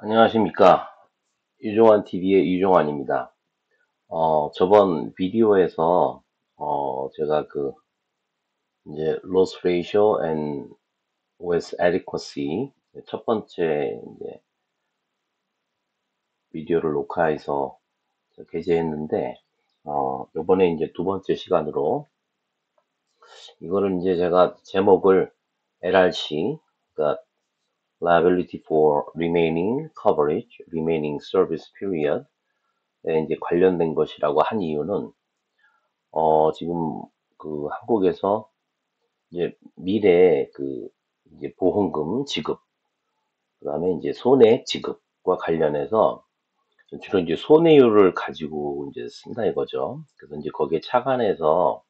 안녕하십니까. 유종환 TV의 유종환입니다. 저번 비디오에서, 제가 이제, loss ratio and OS adequacy, 첫 번째, 이제, 비디오를 녹화해서 게재했는데, 요번에 이제 두 번째 시간으로, 이거를 이제 제가 제목을 LRC, 그러니까 liability for remaining coverage, remaining service period, 에 이제 관련된 것이라고 한 이유는, 지금 한국에서 이제 미래 이제 보험금 지급, 그다음에 이제 손해액 지급과 관련해서 주로 이제 손해율을 가지고 이제 쓴다 이거죠. 그래서 이제 거기에 착안해서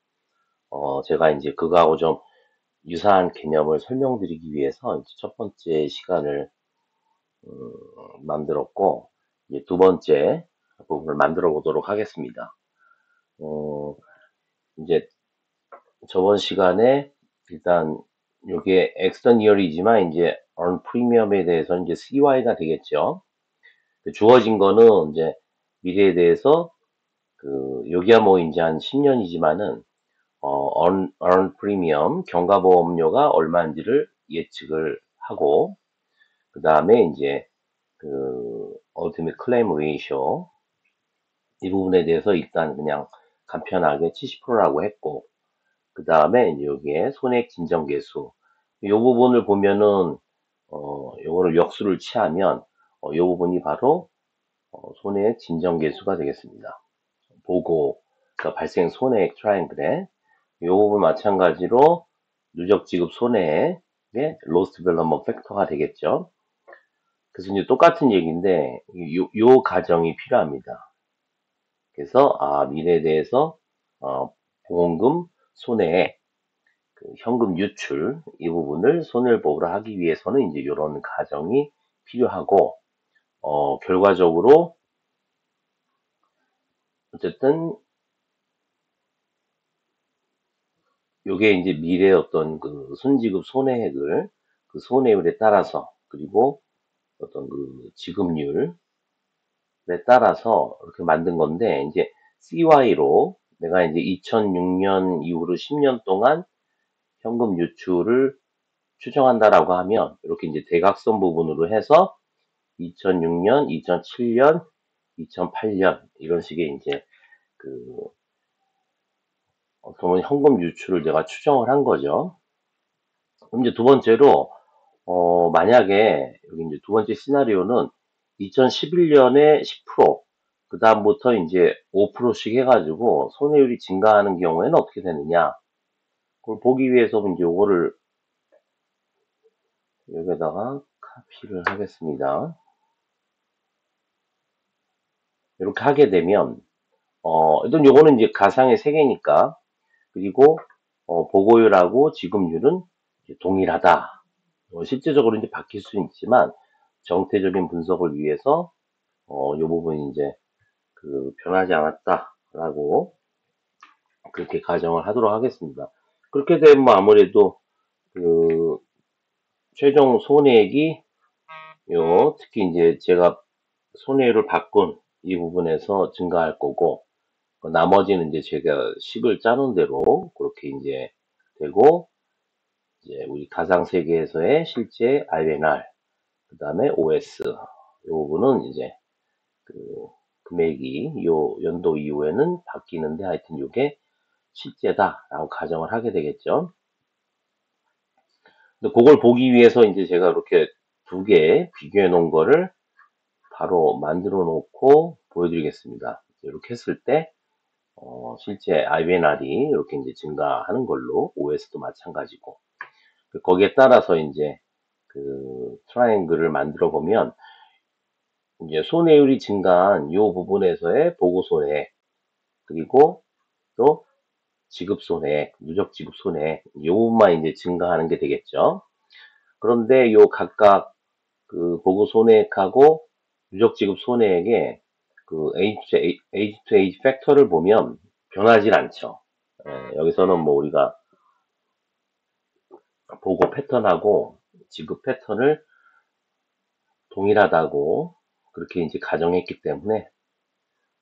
제가 이제 그거하고 좀 유사한 개념을 설명드리기 위해서 이제 첫 번째 시간을 만들었고, 이제 두 번째 부분을 만들어 보도록 하겠습니다. 어, 이제 저번 시간에 일단 요게 엑스턴 이어리지만 이제 earn 프리미엄에 대해서는 이제 CY가 되겠죠. 주어진 거는 이제 미래에 대해서 여기야 뭐 이제 한 10년이지만은 earn 프리미엄 경과보험료가 얼마인지를 예측을 하고 그 다음에 이제 ultimate claim ratio 이 부분에 대해서 일단 그냥 간편하게 70%라고 했고 그 다음에 이제 여기에 손해액 진정계수. 이 부분을 보면은, 요거를 역수를 취하면, 이 부분이 바로, 손해액 진정계수가 되겠습니다. 보고, 그러니까 발생 손해액 트라이앵글에, 이 부분 마찬가지로 누적 지급 손해액의 로스 밸런먼 팩터가 되겠죠. 그래서 이제 똑같은 얘기인데, 요 가정이 필요합니다. 그래서, 미래에 대해서, 보험금 손해액, 현금 유출 이 부분을 손해보호를 하기 위해서는 이제 이런 가정이 필요하고 결과적으로 어쨌든 요게 이제 미래의 어떤 순지급 손해액을 손해율에 따라서 그리고 어떤 지급률에 따라서 이렇게 만든 건데 이제 CY로 내가 이제 2006년 이후로 10년 동안 현금 유출을 추정한다라고 하면 이렇게 이제 대각선 부분으로 해서 2006년, 2007년, 2008년 이런 식의 이제 그 어떻게 보면 현금 유출을 제가 추정을 한 거죠. 그럼 이제 두 번째로 만약에 여기 이제 두 번째 시나리오는 2011년에 10%, 그 다음부터 이제 5%씩 해가지고 손해율이 증가하는 경우에는 어떻게 되느냐? 그걸 보기 위해서 이제 요거를 여기다가 카피를 하겠습니다. 이렇게 하게 되면 일단 요거는 이제 가상의 세계니까 그리고 보고율하고 지급률은 동일하다. 실제적으로 이제 바뀔 수 있지만 정태적인 분석을 위해서 이 부분이 이제 변하지 않았다라고 그렇게 가정을 하도록 하겠습니다. 그렇게 되면 뭐 아무래도 그 최종 손해액이 특히 이제 제가 손해율을 바꾼 이 부분에서 증가할 거고 나머지는 이제 제가 식을 짜놓은 대로 그렇게 이제 되고 이제 우리 가상 세계에서의 실제 INR 그다음에 OS 이 부분은 이제 그 금액이 요 연도 이후에는 바뀌는데 하여튼 이게 실제다라고 가정을 하게 되겠죠. 근데 그걸 보기 위해서 이제 제가 이렇게 두 개 비교해 놓은 거를 바로 만들어 놓고 보여드리겠습니다. 이렇게 했을 때 실제 IBNR이 이렇게 이제 증가하는 걸로 OS도 마찬가지고 거기에 따라서 이제 트라이앵글을 만들어 보면 이제 손해율이 증가한 이 부분에서의 보고 손해액 그리고 또 지급 손해액, 누적 지급 손해액 이 부분만 이제 증가하는 게 되겠죠. 그런데 요 각각 보고 손해액하고 누적 지급 손해액의 age to age 팩터를 보면 변하지 않죠. 여기서는 뭐 우리가 보고 패턴하고 지급 패턴을 동일하다고 그렇게 이제 가정했기 때문에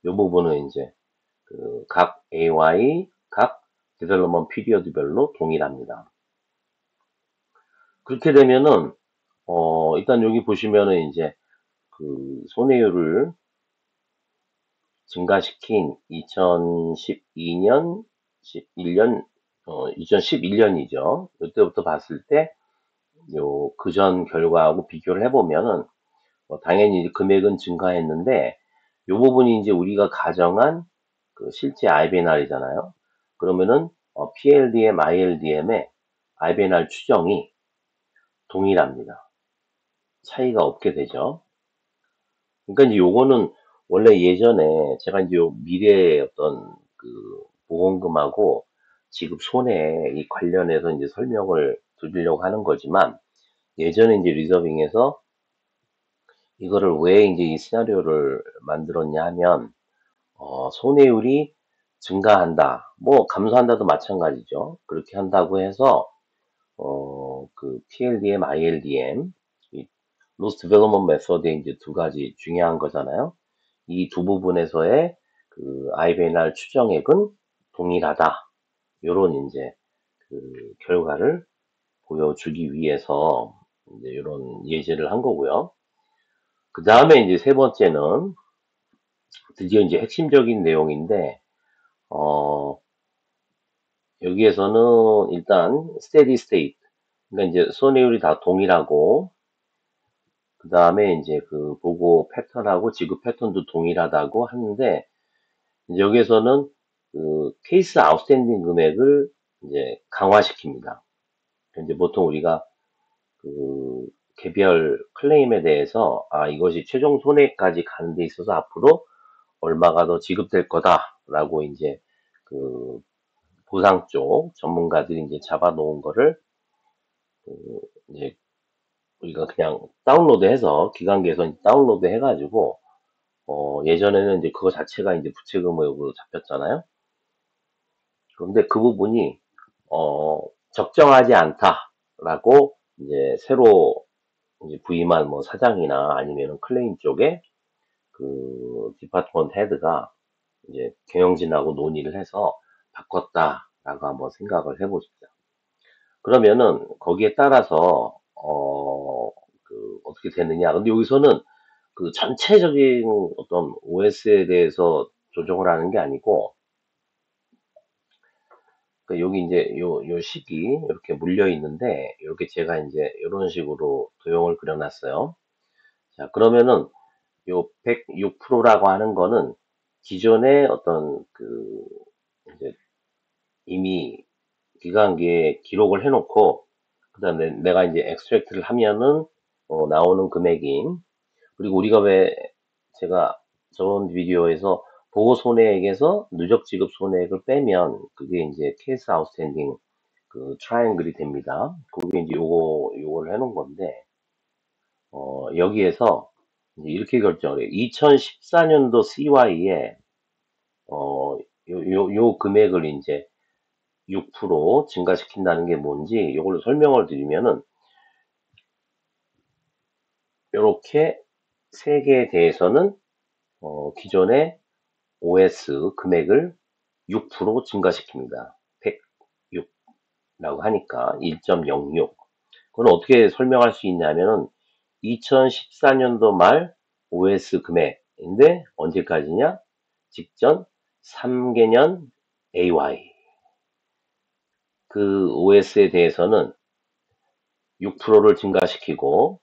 이 부분은 이제 각 AY, 각 development period별로 동일합니다. 그렇게 되면은 일단 여기 보시면은 이제 그 손해율을 증가시킨 2012년, 11년, 2011년이죠. 이때부터 봤을 때, 그전 결과하고 비교를 해보면은, 당연히 금액은 증가했는데, 이 부분이 이제 우리가 가정한 그 실제 IBNR이잖아요. 그러면은, PLDM, ILDM의 IBNR 추정이 동일합니다. 차이가 없게 되죠. 그러니까 이제 요거는 원래 예전에 제가 이제 요 미래의 어떤 그 보험금하고 지급 손해 이 관련해서 이제 설명을 드리려고 하는 거지만 예전에 이제 리저빙에서 이거를 왜 이제 이 시나리오를 만들었냐 하면 손해율이 증가한다, 뭐 감소한다도 마찬가지죠. 그렇게 한다고 해서 그 PLDM, ILDM, 이 Loss Development Method의 이제 두 가지 중요한 거잖아요. 이 두 부분에서의 그 IBNR 추정액은 동일하다. 요런 이제 그 결과를 보여주기 위해서 이제 요런 예제를 한 거고요. 그 다음에 이제 세 번째는 드디어 이제 핵심적인 내용인데, 어, 여기에서는 일단 steady state. 그러니까 이제 손해율이 다 동일하고, 그 다음에 이제 그 보고 패턴하고 지급 패턴도 동일하다고 하는데, 이제 여기에서는 그 케이스 아웃스탠딩 금액을 이제 강화시킵니다. 이제 보통 우리가 그 개별 클레임에 대해서 이것이 최종 손해까지 가는 데 있어서 앞으로 얼마가 더 지급될 거다라고 이제 그 보상 쪽 전문가들이 이제 잡아놓은 거를 그 이제 우리가 그냥 다운로드해서 기관계에서 다운로드 해가지고 예전에는 이제 그거 자체가 이제 부채금액으로 잡혔잖아요. 그런데 그 부분이 적정하지 않다라고 이제 새로 이제 부임한 뭐 사장이나 아니면 클레임 쪽에 그 디파트먼트 헤드가 이제 경영진하고 논의를 해서 바꿨다라고 한번 생각을 해보십시오. 그러면은 거기에 따라서 그 어떻게 되느냐. 근데 여기서는 그 전체적인 어떤 OS에 대해서 조정을 하는 게 아니고, 그 여기 이제 요 식이 이렇게 물려 있는데, 이렇게 제가 이제 이런 식으로 도형을 그려놨어요. 자, 그러면은 요 106%라고 하는 거는 기존의 어떤 그 이제 이미 기간기에 기록을 해놓고, 그다음에 내가 이제 엑스트랙트를 하면은 나오는 금액이, 그리고 우리가 왜 제가 저번 비디오에서 보고 손해액에서 누적 지급 손해액을 빼면 그게 이제 케이스 아웃스탠딩 그 트라이앵글이 됩니다. 그게 이제 요걸 해놓은 건데, 여기에서 이제 이렇게 결정을 해요. 2014년도 CY에 요 금액을 이제 6% 증가시킨다는 게 뭔지 이걸로 설명을 드리면은, 요렇게 세 개에 대해서는 기존의 OS 금액을 6% 증가시킵니다. 106라고 하니까 1.06. 그건 어떻게 설명할 수 있냐면은 2014년도 말 OS 금액인데 언제까지냐? 직전 3개년 AY. 그 OS에 대해서는 6%를 증가시키고,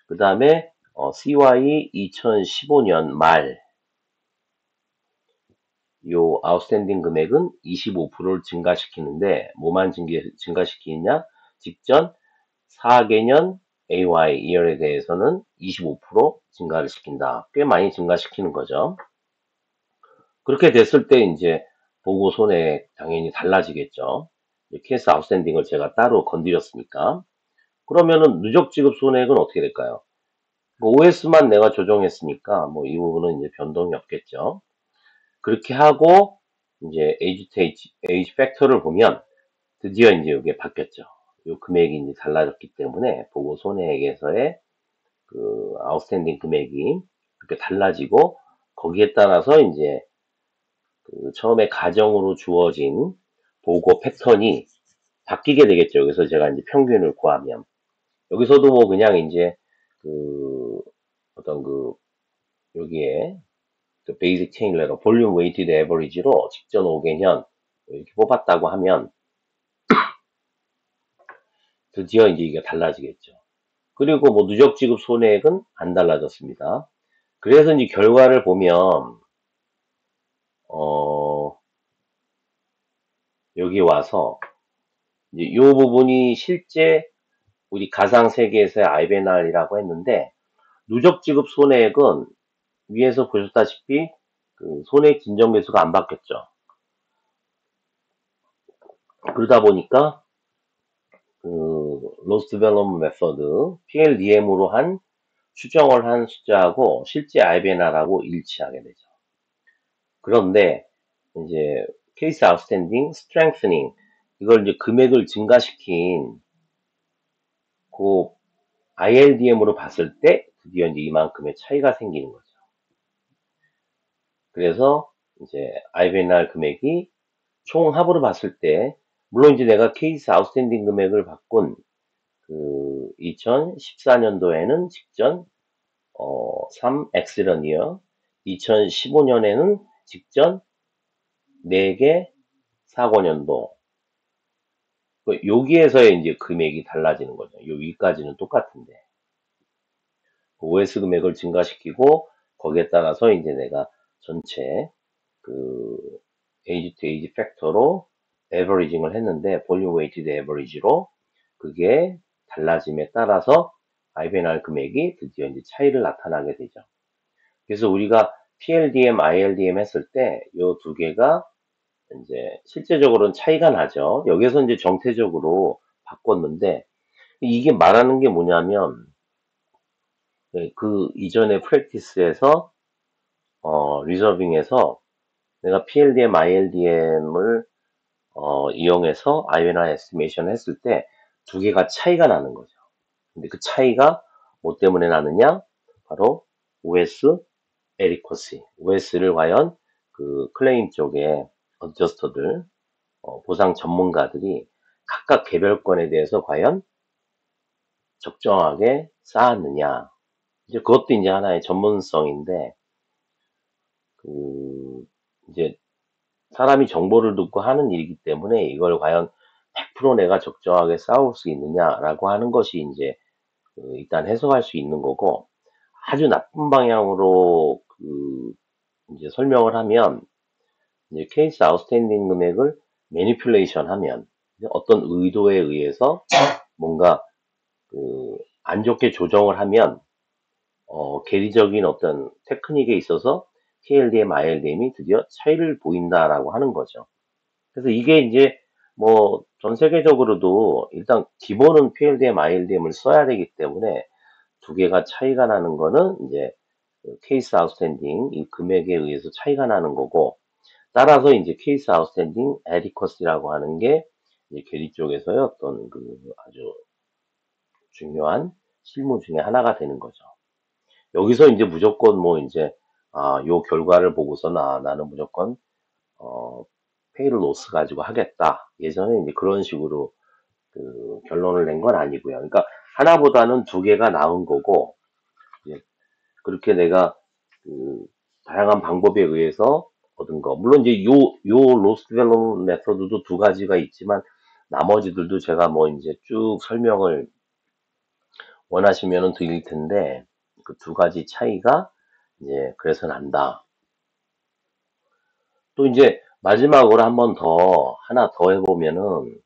그 다음에 CY 2015년 말 요 아웃스탠딩 금액은 25%를 증가시키는데, 뭐만 증가시키느냐? 직전 4개년 AY 이열에 대해서는 25% 증가를 시킨다. 꽤 많이 증가시키는 거죠. 그렇게 됐을 때 이제 보고 손해 당연히 달라지겠죠. 케이스 아웃스탠딩을 제가 따로 건드렸으니까. 그러면은 누적 지급 손해액은 어떻게 될까요? OS만 내가 조정했으니까 뭐 이 부분은 이제 변동이 없겠죠. 그렇게 하고 이제 에이지 팩터를 보면 드디어 이제 이게 바뀌었죠. 이 금액이 이제 달라졌기 때문에 보고 손해액에서의 그 아웃스탠딩 금액이 이렇게 달라지고 거기에 따라서 이제 그 처음에 가정으로 주어진 보고 패턴이 바뀌게 되겠죠. 그래서 제가 이제 평균을 구하면 여기서도 뭐 그냥 이제 그 어떤 그 여기에 그 베이직 체인 레러 볼륨 웨이티드 에버리지로 직전 5개년 이렇게 뽑았다고 하면 드디어 이제 이게 달라지겠죠. 그리고 뭐 누적 지급 손해액은 안 달라졌습니다. 그래서 이제 결과를 보면 어 여기 와서 이제 이 부분이 실제 우리 가상 세계에서의 IBNR이라고 했는데 누적 지급 손해액은 위에서 보셨다시피 그 손해액 진정 배수가 안 바뀌었죠. 그러다 보니까 그 로스 디벨롭먼트 메서드 PLDM으로 한 추정을 한 숫자하고 실제 IBNR하고 일치하게 되죠. 그런데 이제 케이스 아웃스탠딩 스트렝스닝 이걸 이제 금액을 증가시킨 그 ILDM으로 봤을 때 드디어 이제 이만큼의 차이가 생기는 거죠. 그래서 이제 IBNR 금액이 총 합으로 봤을 때 물론 이제 내가 케이스 아웃스탠딩 금액을 바꾼 그 2014년도에는 직전 3엑스런이요. 2015년에는 직전 4개 사고년도. 여기에서의 이제 금액이 달라지는 거죠. 요 위까지는 똑같은데. OS 금액을 증가시키고, 거기에 따라서 이제 내가 전체 그 에이지 투 에이지 팩터로 에버리징을 했는데, 볼륨 웨이티드 에버리지로 그게 달라짐에 따라서 IBNR 금액이 드디어 이제 차이를 나타나게 되죠. 그래서 우리가 PLDM, ILDM 했을 때 이 두 개가 이제 실제적으로는 차이가 나죠. 여기서 이제 정태적으로 바꿨는데 이게 말하는 게 뭐냐면 그 이전의 프랙티스에서 리저빙에서 내가 PLDM, ILDM을 이용해서 INR 에스티메이션 했을 때 두 개가 차이가 나는 거죠. 근데 그 차이가 뭐 때문에 나느냐? 바로 OS 에리코시, OS를 과연 그 클레임 쪽에 어저스터들, 보상 전문가들이 각각 개별권에 대해서 과연 적정하게 쌓았느냐. 이제 그것도 이제 하나의 전문성인데, 그, 이제 사람이 정보를 듣고 하는 일이기 때문에 이걸 과연 100% 내가 적정하게 쌓을 수 있느냐라고 하는 것이 이제 일단 해석할 수 있는 거고, 아주 나쁜 방향으로 이제 설명을 하면 이제 케이스 아웃스탠딩 금액을 매니플레이션 하면 어떤 의도에 의해서 뭔가 안 좋게 조정을 하면 계리적인 어떤 테크닉에 있어서 KLDM, ILDM이 드디어 차이를 보인다라고 하는 거죠. 그래서 이게 이제 뭐 전 세계적으로도 일단 기본은 PLDM, ILDM을 써야 되기 때문에 두 개가 차이가 나는 거는 이제 케이스 아웃스탠딩 이 금액에 의해서 차이가 나는 거고 따라서 이제 케이스 아웃스탠딩 에디커스라고 하는 게 이제 계리 쪽에서의 어떤 그 아주 중요한 실무 중에 하나가 되는 거죠. 여기서 이제 무조건 뭐 이제 요 결과를 보고서는 나는 무조건 페이를 로스 가지고 하겠다. 예전에 이제 그런 식으로 그 결론을 낸 건 아니고요. 그러니까 하나보다는 두 개가 나은 거고 이제 그렇게 내가 그 다양한 방법에 의해서 얻은 거. 물론 이제 요 로스 디벨롭 메서드도 두 가지가 있지만 나머지들도 제가 뭐 이제 쭉 설명을 원하시면은 드릴 텐데 그 두 가지 차이가 이제 그래서 난다. 또 이제 마지막으로 한 번 더 하나 더 해보면은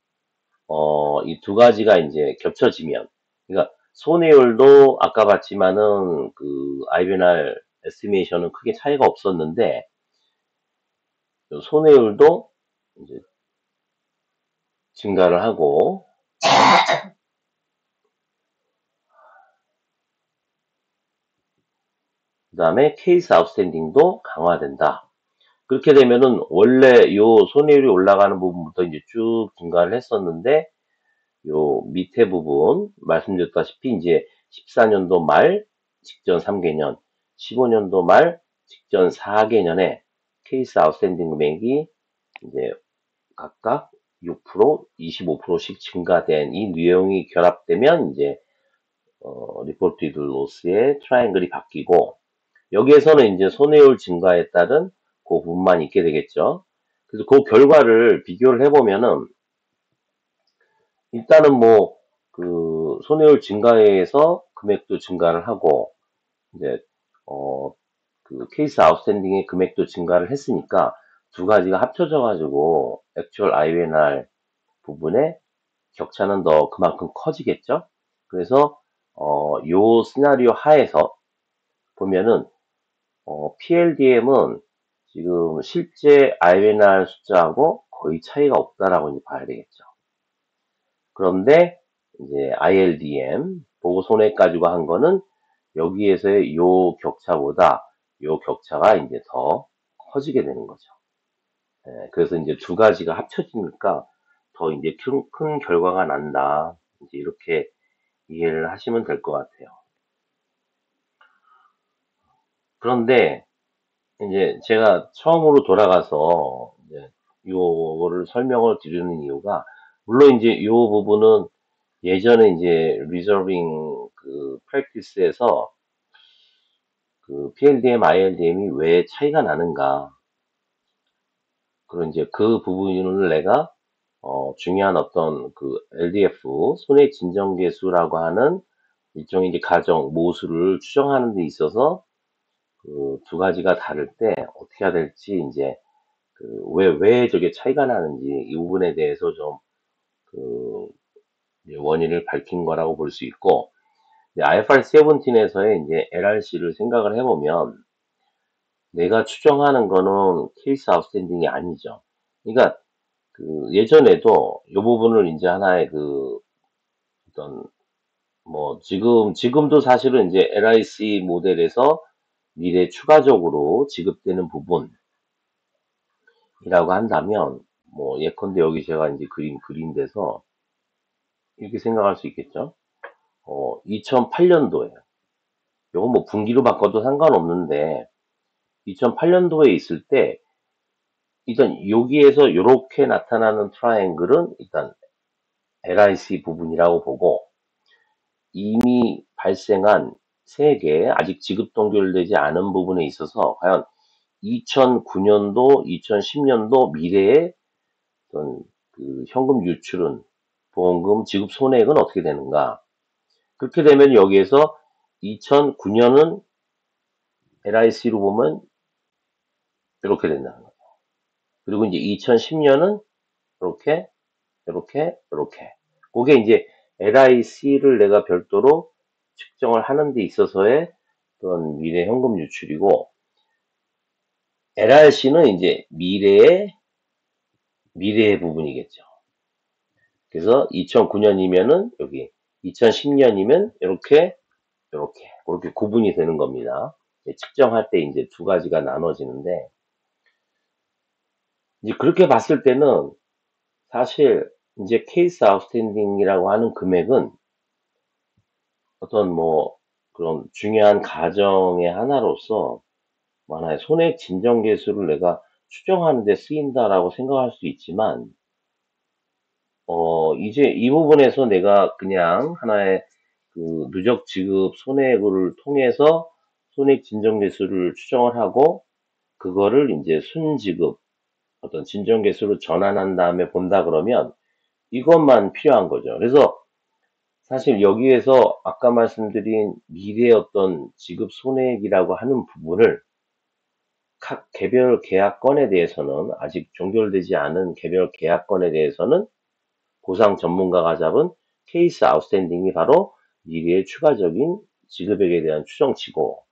이 두 가지가 이제 겹쳐지면 그러니까 손해율도 아까 봤지만은 그 IBNR 에스티메이션은 크게 차이가 없었는데 손해율도 이제 증가를 하고 그 다음에 케이스 아웃스탠딩도 강화된다. 그렇게 되면은 원래 요 손해율이 올라가는 부분부터 이제 쭉 증가를 했었는데 요 밑에 부분 말씀드렸다시피 이제 14년도 말 직전 3개년, 15년도 말 직전 4개년에 케이스 아웃스탠딩 금액이 이제 각각 6%, 25%씩 증가된 이 내용이 결합되면 이제 리포티드 로스의 트라이앵글이 바뀌고, 여기에서는 이제 손해율 증가에 따른 그 부분만 있게 되겠죠. 그래서 그 결과를 비교를 해보면은 일단은 뭐 그 손해율 증가에 의해서 금액도 증가를 하고, 이제 그 케이스 아웃스탠딩의 금액도 증가를 했으니까 두 가지가 합쳐져 가지고 액츄얼 IBNR 부분의 격차는 더 그만큼 커지겠죠. 그래서 요 시나리오 하에서 보면은 PLDM은 지금 실제 IBNR 숫자하고 거의 차이가 없다라고 이제 봐야 되겠죠. 그런데 이제 ILDM 보고 손해 가지고 한 거는 여기에서의 요 격차보다 요 격차가 이제 더 커지게 되는 거죠. 그래서 이제 두 가지가 합쳐지니까 더 이제 큰 결과가 난다. 이제 이렇게 이해를 하시면 될 것 같아요. 그런데 이제 제가 처음으로 돌아가서 이제 요거를 설명을 드리는 이유가, 물론 이제 요 부분은 예전에 이제 리저빙 그 프랙티스에서 그 PLDM, ILDM이 왜 차이가 나는가, 그런 이제 그 부분을 내가 중요한 어떤 그 LDF 손해 진정 계수라고 하는 일종의 이제 가정 모수를 추정하는 데 있어서 그 두 가지가 다를 때 어떻게 해야 될지, 이제 그 왜 저게 차이가 나는지 이 부분에 대해서 좀 그 원인을 밝힌 거라고 볼 수 있고, IFRS 17에서의 이제 LRC를 생각을 해보면 내가 추정하는 거는 케이스 아웃스탠딩이 아니죠. 그러니까 그 예전에도 이 부분을 이제 하나의 그 어떤 뭐 지금도 사실은 이제 LIC 모델에서 미래 추가적으로 지급되는 부분이라고 한다면, 뭐 예컨대 여기 제가 이제 그린 데서 이렇게 생각할 수 있겠죠. 2008년도에 요거 뭐 분기로 바꿔도 상관없는데 2008년도에 있을 때 일단 여기에서 요렇게 나타나는 트라이앵글은 일단 LIC 부분이라고 보고, 이미 발생한 3개 아직 지급 동결되지 않은 부분에 있어서 과연 2009년도, 2010년도 미래의 어떤 그 현금 유출은, 보험금 지급 손해액은 어떻게 되는가. 그렇게 되면 여기에서 2009년은 LIC로 보면 이렇게 된다는 거죠. 그리고 이제 2010년은 이렇게, 이렇게, 이렇게. 그게 이제 LIC를 내가 별도로 측정을 하는 데 있어서의 그런 미래 현금 유출이고, LRC는 이제 미래의 부분이겠죠. 그래서 2009년이면은 여기, 2010년이면 이렇게, 이렇게, 그렇게 구분이 되는 겁니다. 측정할 때 이제 두 가지가 나눠지는데, 이제 그렇게 봤을 때는 사실 이제 케이스 아웃스탠딩이라고 하는 금액은 어떤 뭐 그런 중요한 가정의 하나로서 하나의 손해 진정 계수를 내가 추정하는 데 쓰인다라고 생각할 수 있지만, 이제 이 부분에서 내가 그냥 하나의 그 누적 지급 손해액을 통해서 손익 진정 계수를 추정을 하고, 그거를 이제 순지급 어떤 진정 계수로 전환한 다음에 본다 그러면 이것만 필요한 거죠. 그래서 사실 여기에서 아까 말씀드린 미래의 어떤 지급 손해액이라고 하는 부분을 각 개별 계약건에 대해서는, 아직 종결되지 않은 개별 계약건에 대해서는 보상 전문가가 잡은 케이스 아웃스탠딩이 바로 미래의 추가적인 지급액에 대한 추정치고,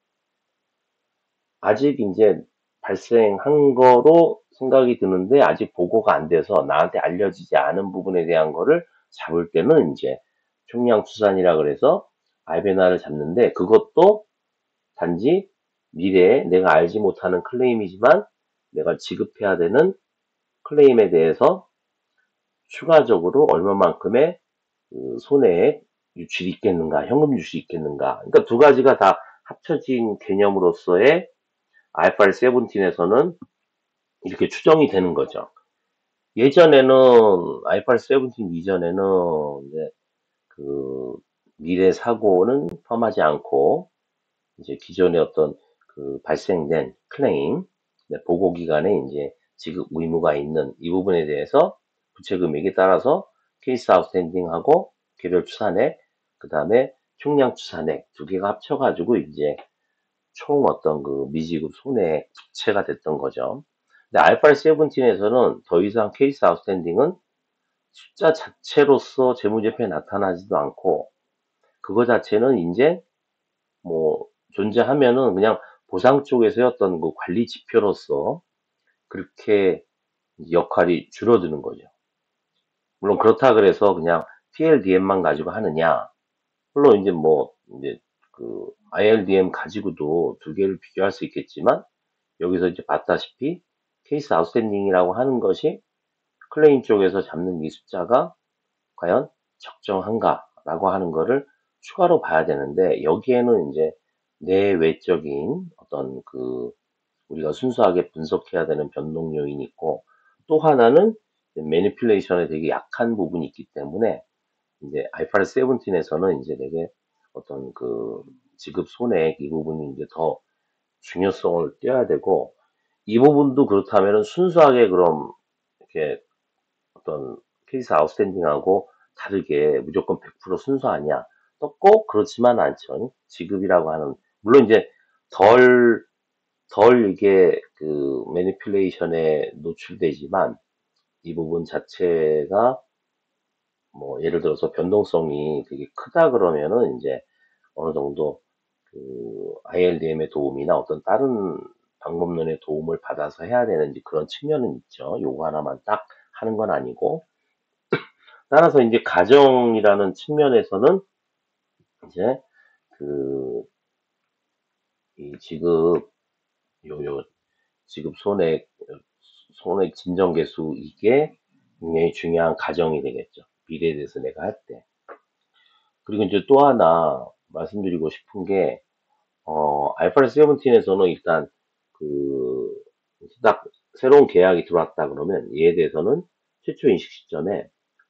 아직 이제 발생한 거로 생각이 드는데 아직 보고가 안 돼서 나한테 알려지지 않은 부분에 대한 거를 잡을 때는 이제 총량추산이라 그래서 알베나를 잡는데, 그것도 단지 미래에 내가 알지 못하는 클레임이지만 내가 지급해야 되는 클레임에 대해서 추가적으로 얼마만큼의 그 손해액 유출이 있겠는가, 현금 유출이 있겠는가. 그러니까 두 가지가 다 합쳐진 개념으로서의 IFRS 17에서는 이렇게 추정이 되는 거죠. 예전에는 IFRS 17 이전에는 이제 그 미래 사고는 포함하지 않고 이제 기존의 어떤 그 발생된 클레임, 보고 기간에 이제 지급 의무가 있는 이 부분에 대해서 부채 금액에 따라서 케이스 아웃스탠딩하고 개별 추산액, 그 다음에 총량 추산액 두 개가 합쳐가지고 이제 총 어떤 그 미지급 손해액 부채가 됐던 거죠. 근데 IFRS 17에서는 더 이상 케이스 아웃스탠딩은 숫자 자체로서 재무제표에 나타나지도 않고 그거 자체는 이제 뭐 존재하면은 그냥 보상 쪽에서의 어떤 그 관리 지표로서 그렇게 역할이 줄어드는 거죠. 물론 그렇다 그래서 그냥 PLDM만 가지고 하느냐? 물론 이제 뭐 이제 그 ILDM 가지고도 두 개를 비교할 수 있겠지만 여기서 이제 봤다시피 케이스 아웃스탠딩이라고 하는 것이 클레임 쪽에서 잡는 이 숫자가 과연 적정한가라고 하는 거를 추가로 봐야 되는데 여기에는 이제 내외적인 어떤 그 우리가 순수하게 분석해야 되는 변동 요인이 있고 또 하나는 매니플레이션에 되게 약한 부분이 있기 때문에 이제 IFRS 17에서는 이제 되게 어떤 그 지급 손해액 이 부분이 이제 더 중요성을 띄어야 되고 이 부분도 그렇다면은 순수하게 그럼 이렇게 어떤 케이스 아웃스탠딩하고 다르게 무조건 100% 순수 아니야. 또 꼭 그렇지만 않죠. 지급이라고 하는 물론 이제 덜 이게 그 매니플레이션에 노출되지만 이 부분 자체가 뭐 예를 들어서 변동성이 되게 크다 그러면은 이제 어느 정도 그 ILDM의 도움이나 어떤 다른 방법론의 도움을 받아서 해야 되는지 그런 측면은 있죠. 요거 하나만 딱 하는 건 아니고 따라서 이제 가정이라는 측면에서는 이제 그 이 지급 요 지급 손액 진정계수 이게 굉장히 중요한 가정이 되겠죠. 미래에 대해서 내가 할 때. 그리고 이제 또 하나 말씀드리고 싶은 게 IFRS 17에서는 일단 그 딱 새로운 계약이 들어왔다 그러면 이에 대해서는 최초 인식 시점에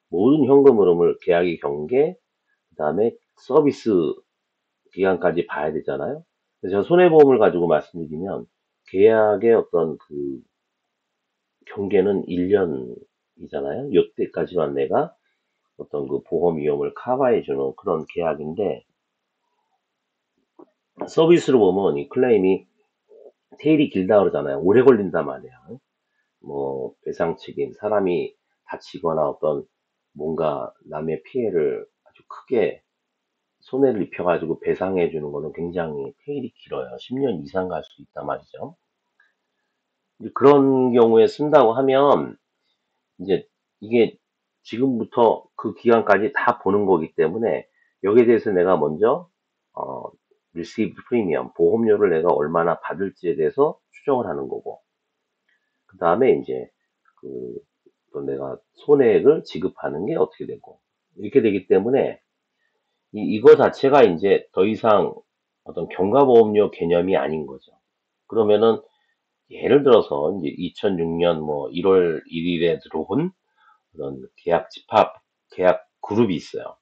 모든 현금 흐름을 계약의 경계, 그다음에 서비스 기간까지 봐야 되잖아요. 그래서 제가 손해보험을 가지고 말씀드리면 계약의 어떤 그 경계는 1년이잖아요. 요때까지만 내가 어떤 그 보험 위험을 커버해주는 그런 계약인데 서비스로 보면 이 클레임이 테일이 길다 그러잖아요. 오래 걸린단 말이에요. 뭐 배상 책임, 사람이 다치거나 어떤 뭔가 남의 피해를 아주 크게 손해를 입혀가지고 배상해 주는 거는 굉장히 테일이 길어요. 10년 이상 갈 수 있단 말이죠. 이제 그런 경우에 쓴다고 하면 이제 이게 지금부터 그 기간까지 다 보는 거기 때문에 여기에 대해서 내가 먼저 어, received premium, 보험료를 내가 얼마나 받을지에 대해서 추정을 하는 거고 그 다음에 이제 그 또 내가 손해액을 지급하는 게 어떻게 되고 이렇게 되기 때문에 이거 자체가 이제 더 이상 어떤 경과보험료 개념이 아닌 거죠. 그러면은 예를 들어서 이제 2006년 뭐 1월 1일에 들어온 그런 계약 집합 계약 그룹이 있어요.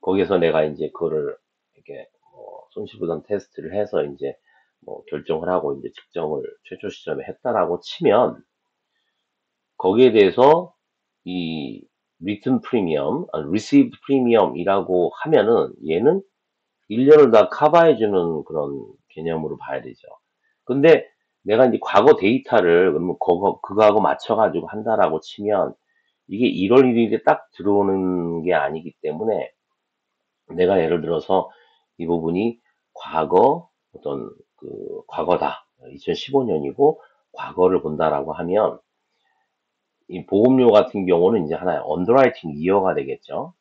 거기에서 내가 이제 그거를 이렇게 뭐 손실부담 테스트를 해서 이제 뭐 결정을 하고 이제 측정을 최초 시점에 했다라고 치면 거기에 대해서 이 리튼 프리미엄, 리시브드 프리미엄이라고 하면은 얘는 1년을 다 커버해주는 그런 개념으로 봐야 되죠. 근데 내가 이제 과거 데이터를 그러면 그거하고 맞춰가지고 한다라고 치면 이게 1월 1일에 딱 들어오는 게 아니기 때문에 내가 예를 들어서 이 부분이 과거 어떤 그 과거다. 2015년이고 과거를 본다라고 하면 이 보험료 같은 경우는 이제 하나의 언더라이팅 이어가 되겠죠.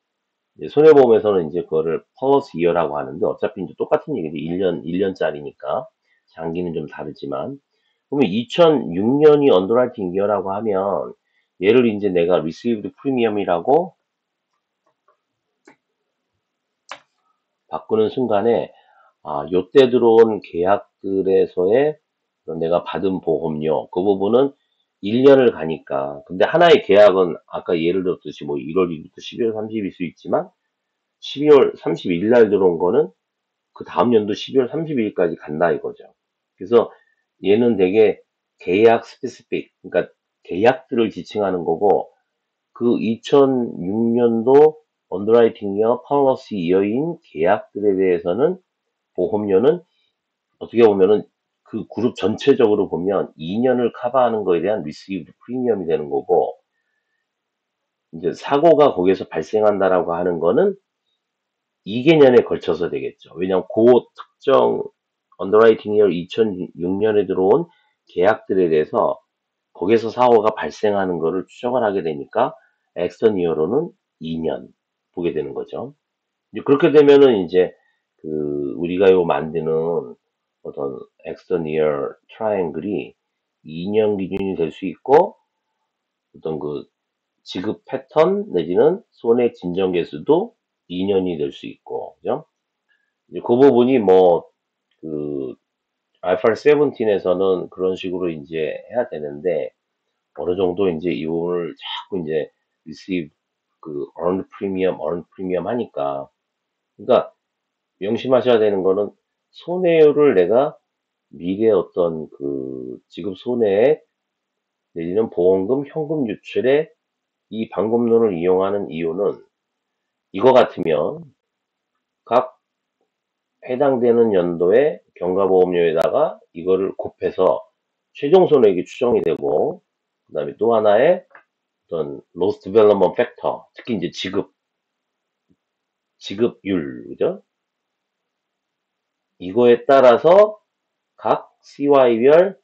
이제 손해보험에서는 이제 그거를 policy 이어라고 하는데 어차피 이제 똑같은 얘기죠. 1년짜리니까 장기는 좀 다르지만 그러면 2006년이 언더라이팅 이어라고 하면 얘를 이제 내가 received premium이라고 바꾸는 순간에 요때 들어온 계약들에서의 내가 받은 보험료, 그 부분은 1년을 가니까. 근데 하나의 계약은 아까 예를 들었듯이 뭐 1월 1일부터 12월 30일일 수 있지만 12월 31일 날 들어온 거는 그 다음 연도 12월 30일까지 간다 이거죠. 그래서 얘는 되게 계약 스페시픽, 그러니까 계약들을 지칭하는 거고, 그 2006년도 언더라이팅 이어, 팔러시 이어인 계약들에 대해서는 보험료는 어떻게 보면은 그 그룹 전체적으로 보면 2년을 커버하는 거에 대한 리시브드 프리미엄이 되는 거고, 이제 사고가 거기에서 발생한다라고 하는 거는 2개년에 걸쳐서 되겠죠. 왜냐하면 그 특정 언더라이팅 이어 2006년에 들어온 계약들에 대해서 거기에서 사고가 발생하는 거를 추정을 하게 되니까 액션 이어로는 2년 보게 되는 거죠. 이제 그렇게 되면은 이제 그 우리가 요 만드는 어떤 액션 이어 트라이앵글이 2년 기준이 될 수 있고, 어떤 그 지급 패턴 내지는 손해 진정 개수도 2년이 될 수 있고, 그죠? 이제 그 부분이 뭐 그 알파 17에서는 그런 식으로 이제 해야 되는데, 어느 정도 이제 이거를 자꾸 이제 receive 그 earned premium 하니까, 그러니까 명심하셔야 되는 거는 손해율을 내가 미래 어떤 그 지급 손해액 내지는 보험금 현금 유출에 이 방법론을 이용하는 이유는, 이거 같으면 각 해당되는 연도의 경과보험료에다가 이거를 곱해서 최종 손해액이 추정이 되고, 그 다음에 또 하나의 어떤 loss development factor, 특히 이제 지급율, 그죠? 이거에 따라서 각 CY별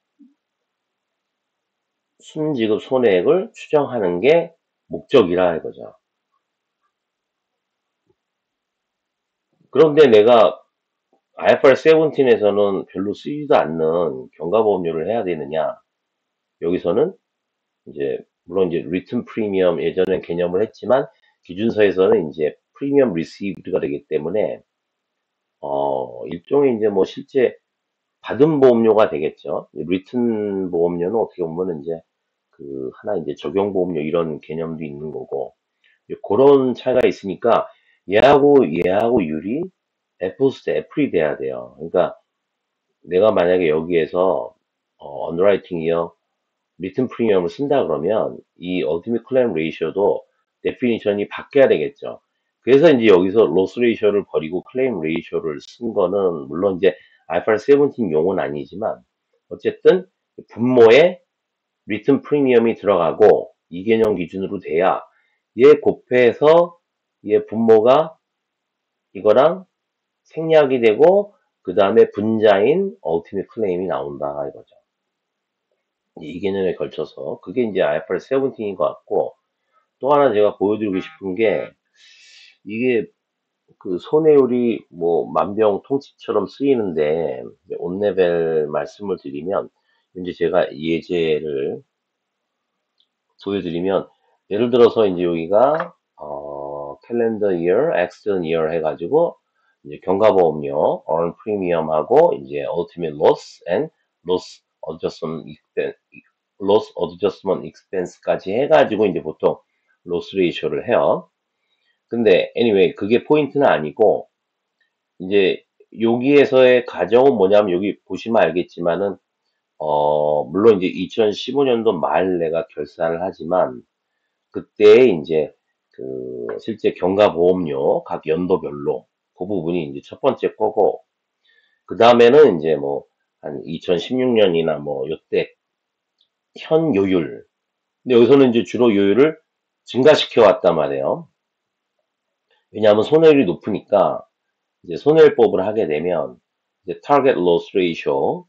순지급 손해액을 추정하는 게 목적이라 이거죠. 그런데 내가 IFRS 17에서는 별로 쓰지도 않는 경과보험료를 해야 되느냐? 여기서는 이제 물론 이제 리튼 프리미엄 예전에 개념을 했지만 기준서에서는 이제 프리미엄 리시브드가 되기 때문에 일종의 이제 뭐 실제 받은 보험료가 되겠죠. 리튼 보험료는 어떻게 보면 이제 그 하나 이제 적용 보험료 이런 개념도 있는 거고, 그런 차이가 있으니까 얘하고 율이 애플스 대 애플이 돼야 돼요. 그러니까 내가 만약에 여기에서 언더라이팅 이어 리튼 프리미엄을 쓴다 그러면 이 얼티밋 클레임 레이쇼도 데피니션이 바뀌어야 되겠죠. 그래서 이제 여기서 로스 레이쇼를 버리고 클레임 레이쇼를 쓴 거는, 물론 이제 IFRS 17 용어는 아니지만 어쨌든 분모에 리튼 프리미엄이 들어가고 이 개념 기준으로 돼야 얘 곱해서 얘 분모가 이거랑 생략이 되고 그 다음에 분자인 얼티밋 클레임이 나온다 이거죠. 이 개념에 걸쳐서 그게 이제 IFRS 17인 것 같고, 또 하나 제가 보여드리고 싶은 게, 이게 그 손해율이 뭐 만병통치처럼 쓰이는데, 온레벨 말씀을 드리면, 이제 제가 예제를 보여드리면, 예를 들어서 이제 여기가 캘린더 이어, 액션 이어 해가지고 이제 경과보험료, earn premium하고 이제 ultimate loss and loss adjustment loss adjustment expense까지 해가지고 이제 보통 loss ratio를 해요. 근데 anyway 그게 포인트는 아니고, 이제 여기에서의 가정은 뭐냐면, 여기 보시면 알겠지만은 물론 이제 2015년도 말 내가 결산을 하지만 그때 이제 그 실제 경과보험료 각 연도별로 그 부분이 이제 첫 번째 거고, 그 다음에는 이제 뭐 한 2016년이나 뭐 요때 현 요율. 근데 여기서는 이제 주로 요율을 증가시켜 왔단 말이에요. 왜냐하면 손해율이 높으니까 이제 손해율법을 하게 되면 이제 target loss ratio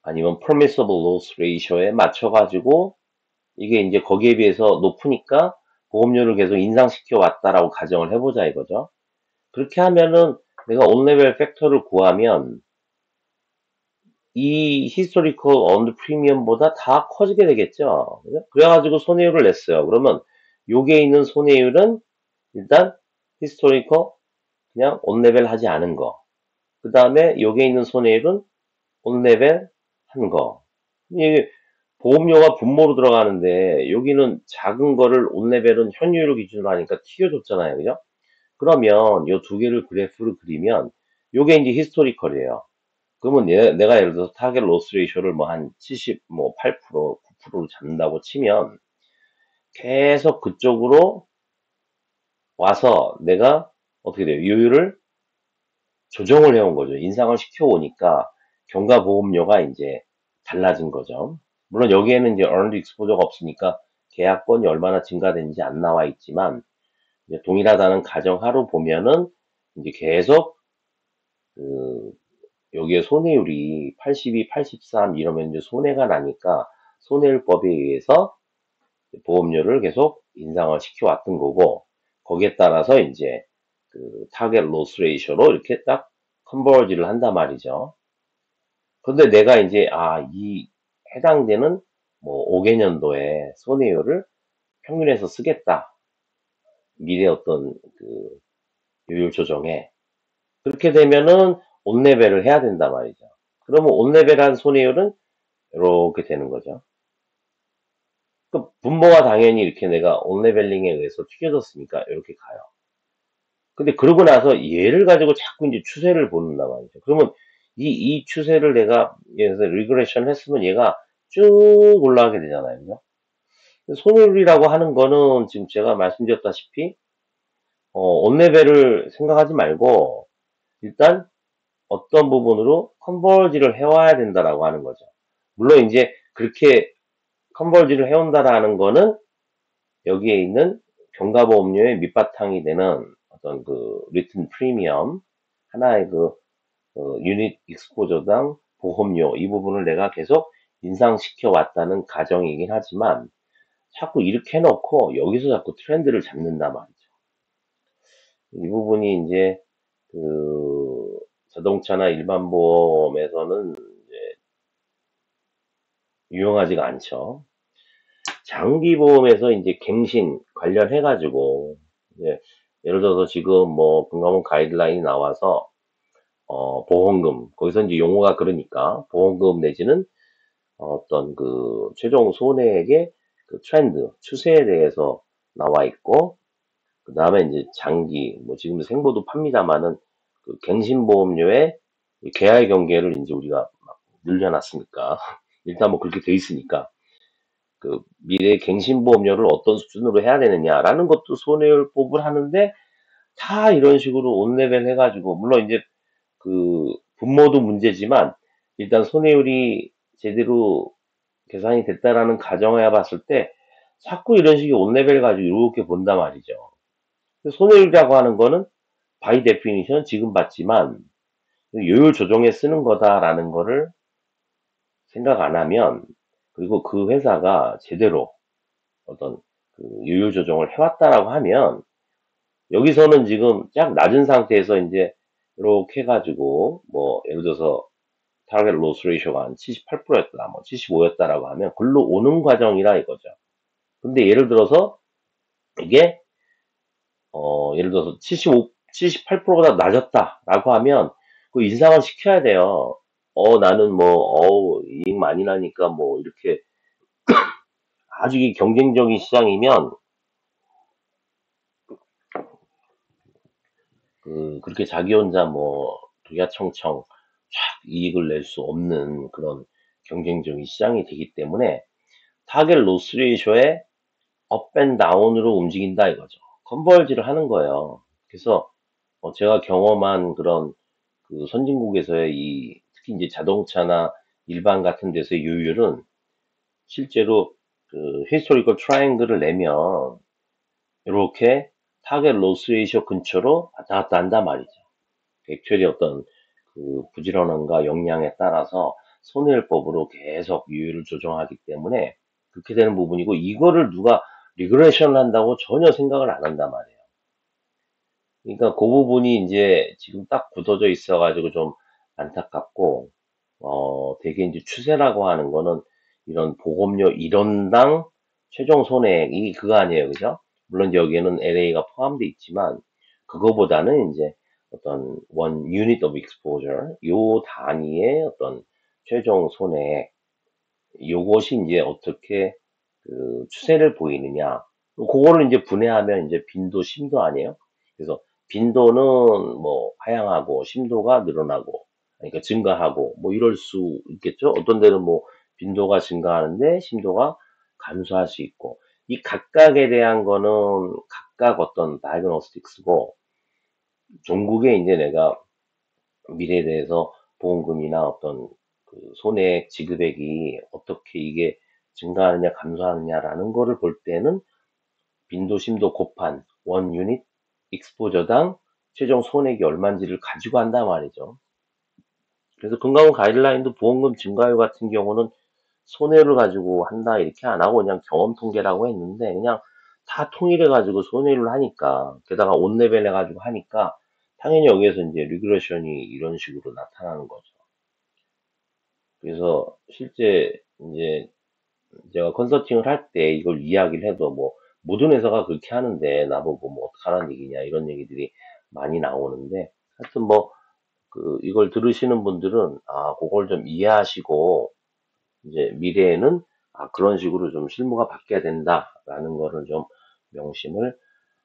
아니면 permissible loss ratio에 맞춰가지고, 이게 이제 거기에 비해서 높으니까 보험료를 계속 인상시켜 왔다라고 가정을 해보자 이거죠. 그렇게 하면은 내가 온레벨 팩터를 구하면 이 히스토리컬 언드 프리미엄보다 다 커지게 되겠죠. 그래가지고 손해율을 냈어요. 그러면 요게 있는 손해율은 일단 히스토리컬 그냥 온레벨 하지 않은 거. 그 다음에 여기에 있는 손해율은 온레벨 한 거. 이게 보험료가 분모로 들어가는데 여기는 작은 거를 온레벨은 현유율을 기준으로 하니까 튀겨줬잖아요. 그죠? 그러면 요 두 개를 그래프를 그리면 요게 이제 히스토리컬이에요. 그러면 내가 예를 들어서 타겟 로스 레이쇼를 뭐 한 70, 뭐 8%, 9%로 잡는다고 치면 계속 그쪽으로 와서 내가 어떻게 돼요? 요율을 조정을 해온 거죠. 인상을 시켜오니까 경과보험료가 이제 달라진 거죠. 물론 여기에는 이제 earned exposure가 없으니까 계약권이 얼마나 증가되는지 안 나와 있지만 이제 동일하다는 가정하로 보면은 이제 계속 그 여기에 손해율이 82, 83 이러면 이제 손해가 나니까 손해율법에 의해서 보험료를 계속 인상을 시켜왔던 거고 거기에 따라서 이제 그 타겟 로스 레이쇼로 이렇게 딱 컨버지를 한단 말이죠. 근데 내가 이제 이 해당되는 뭐 5개년도에 손해율을 평균해서 쓰겠다. 미래 어떤 그 요율 조정에 그렇게 되면은 온레벨을 해야 된단 말이죠. 그러면 온레벨한 손해율은 이렇게 되는 거죠. 그 분모가 당연히 이렇게 내가 온레벨링에 의해서 튀겨졌으니까 이렇게 가요. 근데 그러고 나서 얘를 가지고 자꾸 이제 추세를 보는단 말이죠. 그러면 이 추세를 내가 예를 들어서 리그레션 했으면 얘가 쭉 올라가게 되잖아요. 그죠? 손해율이라고 하는 거는 지금 제가 말씀드렸다시피 온레벨을 생각하지 말고 일단 어떤 부분으로 컨버지를 해와야 된다라고 하는 거죠. 물론 이제 그렇게 컨버지를 해온다라는 거는 여기에 있는 경과보험료의 밑바탕이 되는 어떤 그 리튼 프리미엄 하나의 유닛 익스포저당 보험료 이 부분을 내가 계속 인상시켜 왔다는 가정이긴 하지만 자꾸 이렇게 해놓고 여기서 자꾸 트렌드를 잡는단 말이죠. 이 부분이 이제 그 자동차나 일반 보험에서는 이제 유용하지가 않죠. 장기 보험에서 이제 갱신 관련해가지고 이제 예를 들어서 지금 뭐 금감원 가이드라인이 나와서 보험금 거기서 이제 용어가 그러니까 보험금 내지는 어떤 그 최종 손해액의 그 트렌드 추세에 대해서 나와 있고 그 다음에 이제 장기 뭐 지금 생보도 팝니다마는 그 갱신보험료의 계약 경계를 이제 우리가 막 늘려놨으니까 일단 뭐 그렇게 돼 있으니까 그 미래 갱신보험료를 어떤 수준으로 해야 되느냐라는 것도 손해율법을 하는데 다 이런 식으로 온레벨 해가지고 물론 이제 그 분모도 문제지만 일단 손해율이 제대로 계산이 됐다라는 가정하에 봤을 때 자꾸 이런 식의 온레벨 가지고 이렇게 본단 말이죠. 손해율이라고 하는 거는 바이 데피니션 지금 봤지만 요율 조정에 쓰는 거다라는 거를 생각 안 하면 그리고 그 회사가 제대로 어떤 그 요율 조정을 해왔다라고 하면 여기서는 지금 쫙 낮은 상태에서 이제 이렇게 해가지고 뭐 예를 들어서 타겟 로스 레이쇼가 한 78%였다, 뭐 75였다라고 하면 글로 오는 과정이라 이거죠. 근데 예를 들어서 이게 예를 들어서 75, 78%보다 낮았다라고 하면 그 인상을 시켜야 돼요. 나는 뭐 이익 많이 나니까 뭐 이렇게 아주 경쟁적인 시장이면 그렇게 자기 혼자 뭐 두야청청 쫙 이익을 낼 수 없는 그런 경쟁적인 시장이 되기 때문에 타겟 로스 레이쇼에 업앤다운으로 움직인다 이거죠. 컨버지를 하는 거예요. 그래서 제가 경험한 그런 그 선진국에서의 특히 이제 자동차나 일반 같은 데서의 요율은 실제로 그 히스토리컬 트라이앵글을 내면 이렇게 타겟 로스 레이쇼 근처로 왔다 갔다 한단 말이죠. 액츄얼리 어떤 그 부지런함과 역량에 따라서 손해율법으로 계속 유율을 조정하기 때문에 그렇게 되는 부분이고 이거를 누가 리그레션을 한다고 전혀 생각을 안 한단 말이에요. 그러니까 그 부분이 이제 지금 딱 굳어져 있어가지고 좀 안타깝고 되게 이제 추세라고 하는 거는 이런 보험료 1원당 최종 손해액이 그거 아니에요, 그죠? 물론 여기에는 LA가 포함되어 있지만 그거보다는 이제 어떤 one unit of exposure, 요 단위의 어떤 최종 손해액, 요것이 이제 어떻게 그 추세를 보이느냐. 그거를 이제 분해하면 이제 빈도, 심도 아니에요? 그래서 빈도는 뭐 하향하고 심도가 늘어나고, 그러니까 증가하고 뭐 이럴 수 있겠죠. 어떤 데는 뭐 빈도가 증가하는데 심도가 감소할 수 있고, 이 각각에 대한 거는 각각 어떤 다이그노스틱스고, 종국에 이제 내가 미래에 대해서 보험금이나 어떤 그 손해액 지급액이 어떻게 이게 증가하느냐 감소하느냐라는 거를 볼 때는 빈도 심도 곱한 원 유닛 익스포저당 최종 손해액이 얼마인지를 가지고 한단 말이죠. 그래서 건강원 가이드라인도 보험금 증가율 같은 경우는 손해를 가지고 한다 이렇게 안 하고 그냥 경험 통계라고 했는데, 그냥 다 통일해 가지고 손해를 하니까, 게다가 온 레벨 해 가지고 하니까 당연히 여기에서 이제 리그레션이 이런 식으로 나타나는 거죠. 그래서 실제 이제 제가 컨설팅을 할 때 이걸 이야기를 해도 뭐 모든 회사가 그렇게 하는데 나보고 뭐 어떡하라는 얘기냐 이런 얘기들이 많이 나오는데, 하여튼 뭐 그 이걸 들으시는 분들은 그걸 좀 이해하시고 이제 미래에는 그런 식으로 좀 실무가 바뀌어야 된다라는 거를 좀 명심을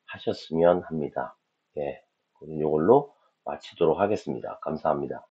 하셨으면 합니다. 예. 그럼 이걸로 마치도록 하겠습니다. 감사합니다.